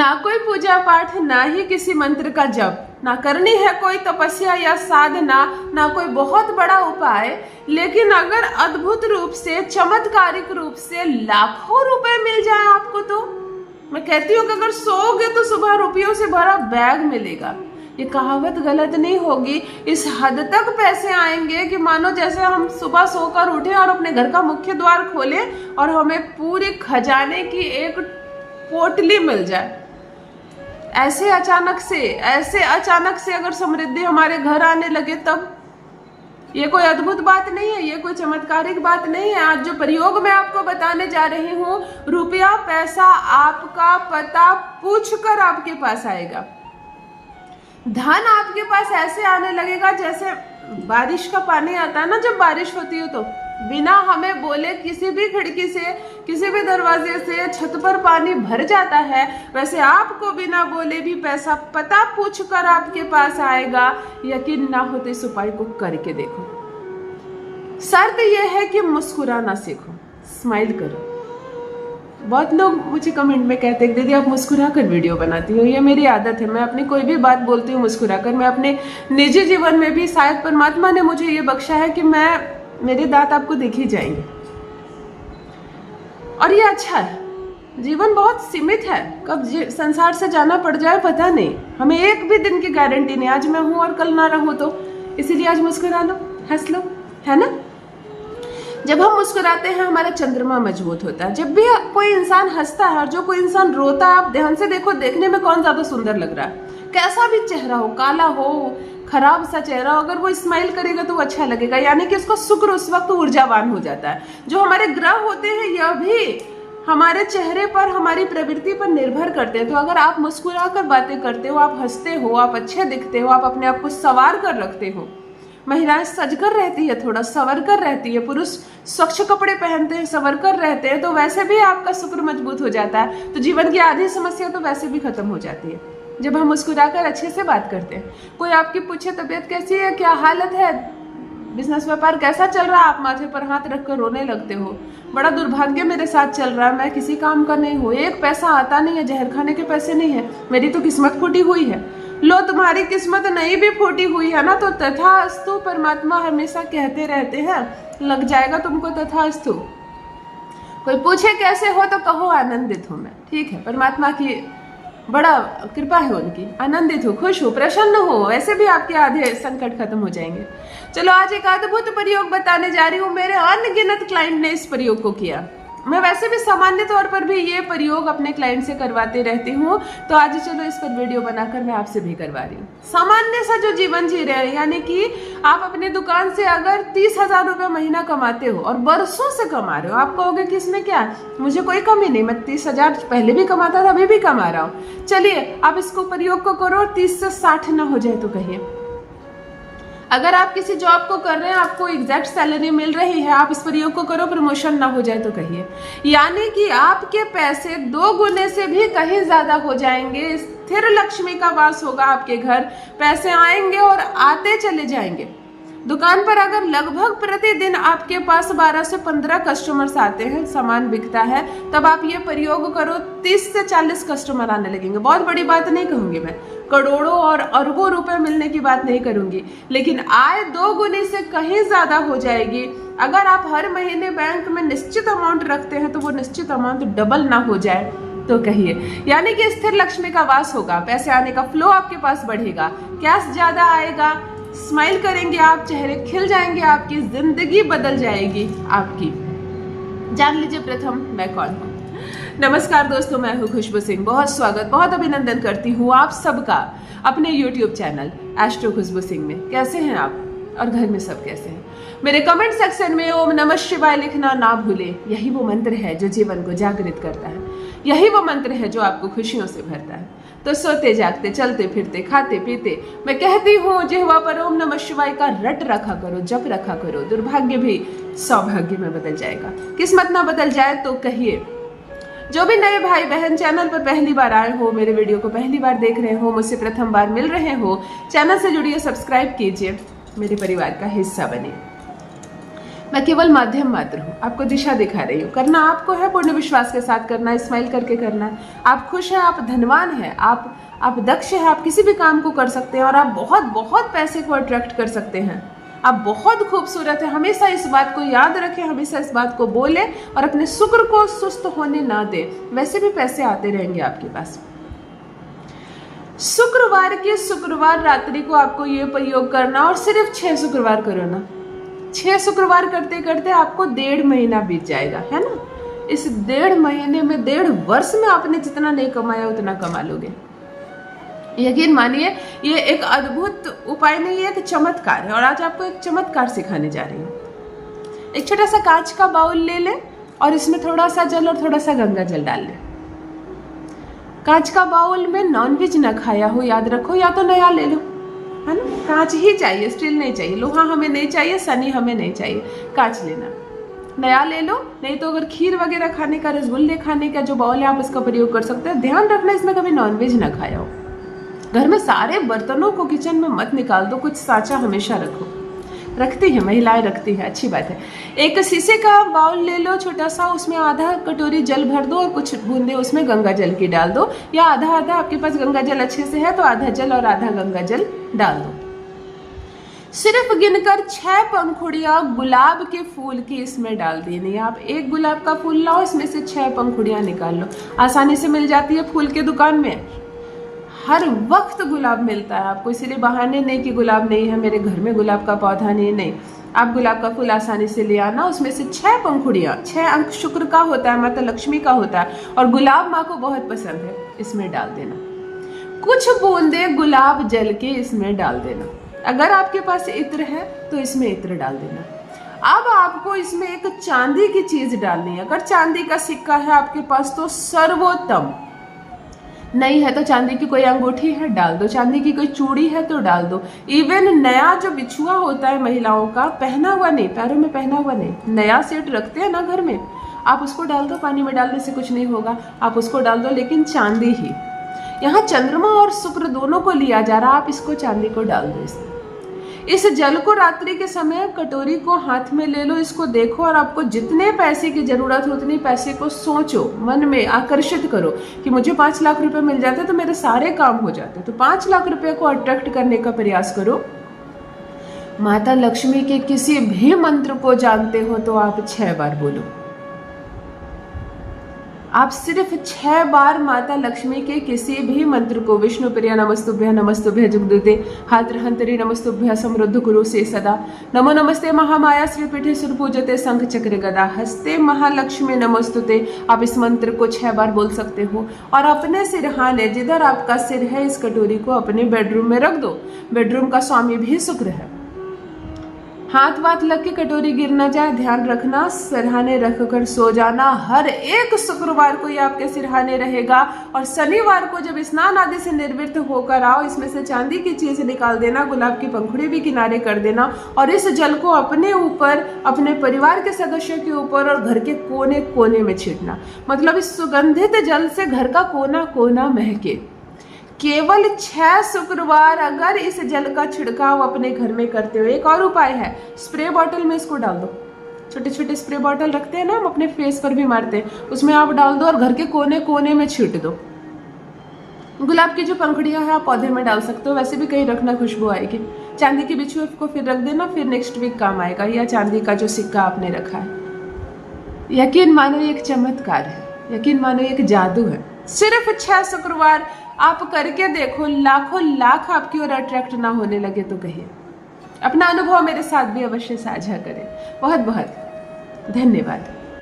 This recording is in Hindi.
ना कोई पूजा पाठ, ना ही किसी मंत्र का जप, ना करनी है कोई तपस्या या साधना, ना कोई बहुत बड़ा उपाय, लेकिन अगर अद्भुत रूप से, चमत्कारिक रूप से लाखों रुपए मिल जाए आपको, तो मैं कहती हूँ कि अगर सोओगे तो सुबह रुपयों से भरा बैग मिलेगा। ये कहावत गलत नहीं होगी। इस हद तक पैसे आएंगे कि मानो जैसे हम सुबह सोकर उठे और अपने घर का मुख्य द्वार खोले और हमें पूरी खजाने की एक पोटली मिल जाए। ऐसे अचानक से अगर समृद्धि हमारे घर आने लगे, तब ये कोई अद्भुत बात नहीं है, ये कोई चमत्कारिक बात नहीं है। आज जो प्रयोग मैं आपको बताने जा रही हूँ, रुपया पैसा आपका पता पूछकर आपके पास आएगा। धन आपके पास ऐसे आने लगेगा जैसे बारिश का पानी आता है ना, जब बारिश होती है तो बिना हमें बोले किसी भी खिड़की से, किसी भी दरवाजे से छत पर पानी भर जाता है, वैसे आपको बिना बोले भी पैसा पता पूछकर आपके पास आएगा। यकीन ना हो तो इस उपाय को करके देखो। शर्त यह है कि मुस्कुराना सीखो, स्माइल करो। बहुत लोग मुझे कमेंट में कहते हैं दीदी आप मुस्कुरा कर वीडियो बनाती हो। ये मेरी आदत है, मैं अपनी कोई भी बात बोलती हूँ मुस्कुरा कर। मैं अपने निजी जीवन में भी शायद परमात्मा ने मुझे ये बख्शा है कि मेरे दांत आपको दिख ही जाएंगे, और ये अच्छा है। जीवन बहुत सीमित है, कब संसार से जाना पड़ जाए पता नहीं। हमें एक भी दिन की गारंटी नहीं, आज मैं हूँ और कल ना रहूं, तो इसीलिए आज मुस्कुरा लो, हंस लो, है ना। जब हम मुस्कुराते हैं हमारा चंद्रमा मजबूत होता है। जब भी कोई इंसान हंसता है और जो कोई इंसान रोता है, आप ध्यान से देखो, देखने में कौन ज्यादा सुंदर लग रहा है। कैसा भी चेहरा हो, काला हो, खराब सा चेहरा, अगर वो स्माइल करेगा तो वो अच्छा लगेगा, यानी कि उसका शुक्र उस वक्त ऊर्जावान हो जाता है। जो हमारे ग्रह होते हैं यह भी हमारे चेहरे पर, हमारी प्रवृत्ति पर निर्भर करते हैं। तो अगर आप मुस्कुरा कर बातें करते हो, आप हंसते हो, आप अच्छे दिखते हो, आप अपने आप को संवार कर रखते हो। महिलाएं सजकर रहती है, थोड़ा संवर कर रहती है, पुरुष स्वच्छ कपड़े पहनते हैं, संवर कर रहते हैं, तो वैसे भी आपका शुक्र मजबूत हो जाता है। तो जीवन की आधी समस्या तो वैसे भी खत्म हो जाती है जब हम मुस्कुराकर अच्छे से बात करते हैं। कोई आपकी पूछे तबीयत कैसी है, क्या हालत है, बिजनेस व्यापार कैसा चल रहा है, आप माथे पर हाथ रखकर रोने लगते हो, बड़ा दुर्भाग्य मेरे साथ चल रहा है, मैं किसी काम का नहीं हूँ, एक पैसा आता नहीं है, जहर खाने के पैसे नहीं है, मेरी तो किस्मत फूटी हुई है। लो, तुम्हारी किस्मत नहीं भी फूटी हुई है ना, तो तथास्तु परमात्मा हमेशा कहते रहते हैं, लग जाएगा तुमको तथास्तु। कोई पूछे कैसे हो तो कहो आनंदित हूं मैं। ठीक है, परमात्मा की बड़ा कृपा है, उनकी। आनंदित हो, खुश हो, प्रसन्न हो, ऐसे भी आपके आधे संकट खत्म हो जाएंगे। चलो आज एक अद्भुत प्रयोग बताने जा रही हूँ। मेरे अनगिनत क्लाइंट ने इस प्रयोग को किया। मैं वैसे भी सामान्य तौर पर भी ये प्रयोग अपने क्लाइंट से करवाते रहती हूँ, तो आज चलो इस पर वीडियो बनाकर मैं आपसे भी करवा रही हूँ। सामान्य सा जो जीवन जी रहे हैं, यानी कि आप अपनी दुकान से अगर 30,000 रुपये महीना कमाते हो और बरसों से कमा रहे हो, आप कहोगे कि इसमें क्या, मुझे कोई कमी नहीं, मैं 30,000 पहले भी कमाता था, अभी भी कमा रहा हूँ। चलिए आप इसको प्रयोग को करो और 30 से 60 ना हो जाए तो कहिए। अगर आप किसी जॉब को कर रहे हैं, आपको एग्जैक्ट सैलरी मिल रही है, आप इस प्रयोग को करो, प्रमोशन ना हो जाए तो कहिए। यानी कि आपके पैसे 2 गुने से भी कहीं ज्यादा हो जाएंगे। स्थिर लक्ष्मी का वास होगा आपके घर, पैसे आएंगे और आते चले जाएंगे। दुकान पर अगर लगभग प्रतिदिन आपके पास 12 से 15 कस्टमर्स आते हैं, सामान बिकता है, तब आप ये प्रयोग करो, 30 से 40 कस्टमर आने लगेंगे। बहुत बड़ी बात नहीं कहूंगी मैं, करोड़ों और अरबों रुपए मिलने की बात नहीं करूंगी, लेकिन आय 2 गुने से कहीं ज्यादा हो जाएगी। अगर आप हर महीने बैंक में निश्चित अमाउंट रखते हैं तो वो निश्चित अमाउंट डबल ना हो जाए तो कहिए। यानी कि स्थिर लक्ष्मी का वास होगा, पैसे आने का फ्लो आपके पास बढ़ेगा, कैश ज्यादा आएगा, स्माइल करेंगे आप, चेहरे खिल जाएंगे, आपकी जिंदगी बदल जाएगी आपकी। जान लीजिए प्रथम मैं कौन हूँ। नमस्कार दोस्तों, मैं हूँ खुशबू सिंह। बहुत स्वागत, बहुत अभिनंदन करती हूँ आप सबका अपने YouTube चैनल एस्ट्रो खुशबू सिंह में। कैसे हैं आप और घर में सब कैसे हैं? मेरे कमेंट सेक्शन में ओम नमः शिवाय लिखना ना भूले। यही वो मंत्र है जो जीवन को जागृत करता है, यही वो मंत्र है जो आपको खुशियों से भरता है। तो सोते जागते, चलते फिरते, खाते पीते मैं कहती हूँ, जिह्वा पर ओम नमः शिवाय का रट रखा करो, जप रखा करो। दुर्भाग्य भी सौभाग्य में बदल जाएगा, किस्मत ना बदल जाए तो कहिए। जो भी नए भाई बहन चैनल पर पहली बार आए हो, मेरे वीडियो को पहली बार देख रहे हो, मुझसे प्रथम बार मिल रहे हो, चैनल से जुड़िए, सब्सक्राइब कीजिए, मेरे परिवार का हिस्सा बनिए। मैं केवल माध्यम मात्र हूँ, आपको दिशा दिखा रही हूँ। करना आपको है, पूर्ण विश्वास के साथ करना है, स्माइल करके करना है। आप खुश हैं, आप धनवान हैं, आप दक्ष हैं, आप किसी भी काम को कर सकते हैं और आप बहुत बहुत पैसे को अट्रैक्ट कर सकते हैं। आप बहुत खूबसूरत हैं। हमेशा इस बात को याद रखें, हमेशा इस बात को बोलें और अपने शुक्र को सुस्त होने ना दें। वैसे भी पैसे आते रहेंगे आपके पास। शुक्रवार के शुक्रवार रात्रि को आपको ये प्रयोग करना और सिर्फ 6 शुक्रवार करो ना। 6 शुक्रवार करते करते आपको 1.5 महीना बीत जाएगा, है ना। इस 1.5 महीने में, 1.5 वर्ष में आपने जितना नहीं कमाया उतना कमा लोगे। यकीन मानिए, ये एक अद्भुत उपाय नहीं, ये एक चमत्कार है। और आज आपको एक चमत्कार सिखाने जा रही हूँ। एक छोटा सा कांच का बाउल ले लें और इसमें थोड़ा सा जल और थोड़ा सा गंगा जल डाल लें। कांच का बाउल में नॉनवेज ना खाया हो याद रखो, या तो नया ले लो, है ना। कांच ही चाहिए, स्टील नहीं चाहिए, लोहा हमें नहीं चाहिए, सनी हमें नहीं चाहिए, कांच लेना। नया ले लो, नहीं तो अगर खीर वगैरह खाने का, रसगुल्ले खाने का जो बाउल है आप इसका प्रयोग कर सकते हैं। ध्यान रखना इसमें कभी नॉनवेज ना खाया हो। घर में सारे बर्तनों को किचन में मत निकाल दो, कुछ साँचा हमेशा रखो। रखती है महिलाएं, रखती है, अच्छी बात है। एक शीशे का बाउल ले लो छोटा सा, उसमें आधा कटोरी जल भर दो और कुछ बूंदे उसमें गंगा जल की डाल दो, या आधा आधा, आपके पास गंगा जल अच्छे से है तो आधा जल और आधा गंगा जल डाल दो। सिर्फ गिनकर 6 पंखुड़ियां गुलाब के फूल की इसमें डाल देनी है। आप एक गुलाब का फूल लाओ, इसमें से 6 पंखुड़ियां निकाल लो। आसानी से मिल जाती है फूल के दुकान में, हर वक्त गुलाब मिलता है आपको। इसीलिए बहाने नहीं कि गुलाब नहीं है, मेरे घर में गुलाब का पौधा नहीं। आप गुलाब का फूल आसानी से ले आना, उसमें से 6 पंखुड़ियाँ, 6 अंक शुक्र का होता है, माता लक्ष्मी का होता है और गुलाब माँ को बहुत पसंद है, इसमें डाल देना। कुछ बूंदे गुलाब जल के इसमें डाल देना। अगर आपके पास इत्र है तो इसमें इत्र डाल देना। अब आपको इसमें एक चांदी की चीज डालनी है। अगर चांदी का सिक्का है आपके पास तो सर्वोत्तम, नहीं है तो चांदी की कोई अंगूठी है डाल दो, चांदी की कोई चूड़ी है तो डाल दो। इवन नया जो बिछुआ होता है महिलाओं का, पहना हुआ नहीं, पैरों में पहना हुआ नहीं, नया सेट रखते हैं ना घर में, आप उसको डाल दो। पानी में डालने से कुछ नहीं होगा, आप उसको डाल दो, लेकिन चांदी ही। यहाँ चंद्रमा और शुक्र दोनों को लिया जा रहा, आप इसको चांदी को डाल दो। इस जल को रात्रि के समय कटोरी को हाथ में ले लो, इसको देखो और आपको जितने पैसे की जरूरत हो उतने पैसे को सोचो, मन में आकर्षित करो कि मुझे 5 लाख रुपए मिल जाते तो मेरे सारे काम हो जाते। तो 5 लाख रुपए को अट्रैक्ट करने का प्रयास करो। माता लक्ष्मी के किसी भी मंत्र को जानते हो तो आप 6 बार बोलो। आप सिर्फ 6 बार माता लक्ष्मी के किसी भी मंत्र को, विष्णु प्रिया नमस्तुभ्य जुगदूते हात्रहंतरी नमस्तुभ्य समृद्ध कुरु से सदा, नमो नमस्ते महामाया श्रीपीठे सुरपूजते शंख चक्र गदा हस्ते महालक्ष्मी नमस्तुते। आप इस मंत्र को 6 बार बोल सकते हो और अपने सिरहाने, जिधर आपका सिर है, इस कटोरी को अपने बेडरूम में रख दो। बेडरूम का स्वामी भी शुक्र है। हाथ वाथ लग के कटोरी गिर ना जाए, ध्यान रखना। सिरहाने रखकर सो जाना। हर एक शुक्रवार को ये आपके सिरहाने रहेगा और शनिवार को जब स्नान आदि से निर्वृत्त होकर आओ, इसमें से चांदी की चीज निकाल देना, गुलाब की पंखुड़ी भी किनारे कर देना और इस जल को अपने ऊपर, अपने परिवार के सदस्यों के ऊपर और घर के कोने कोने में छींटना। मतलब इस सुगंधित जल से घर का कोना कोना महके। केवल 6 शुक्रवार अगर इस जल का छिड़काव अपने घर में करते हो। एक और उपाय है, स्प्रे बॉटल में इसको डाल दो। छोटे छोटे स्प्रे बॉटल रखते हैं ना, हम अपने फेस पर भी मारते हैं, उसमें आप डाल दो और घर के कोने कोने में छींट दो। गुलाब की जो पंखुड़ियां हैं आप पौधे में डाल सकते हो, वैसे भी कहीं रखना, खुशबू आएगी। चांदी की बिछुए को फिर रख देना, फिर नेक्स्ट वीक काम आएगा। या चांदी का जो सिक्का आपने रखा है, यकीन मानो एक चमत्कार है, यकीन मानो एक जादू है। सिर्फ 6 शुक्रवार आप करके देखो, लाखों लाख आपकी ओर अट्रैक्ट ना होने लगे तो कहिए। अपना अनुभव मेरे साथ भी अवश्य साझा करें। बहुत बहुत धन्यवाद।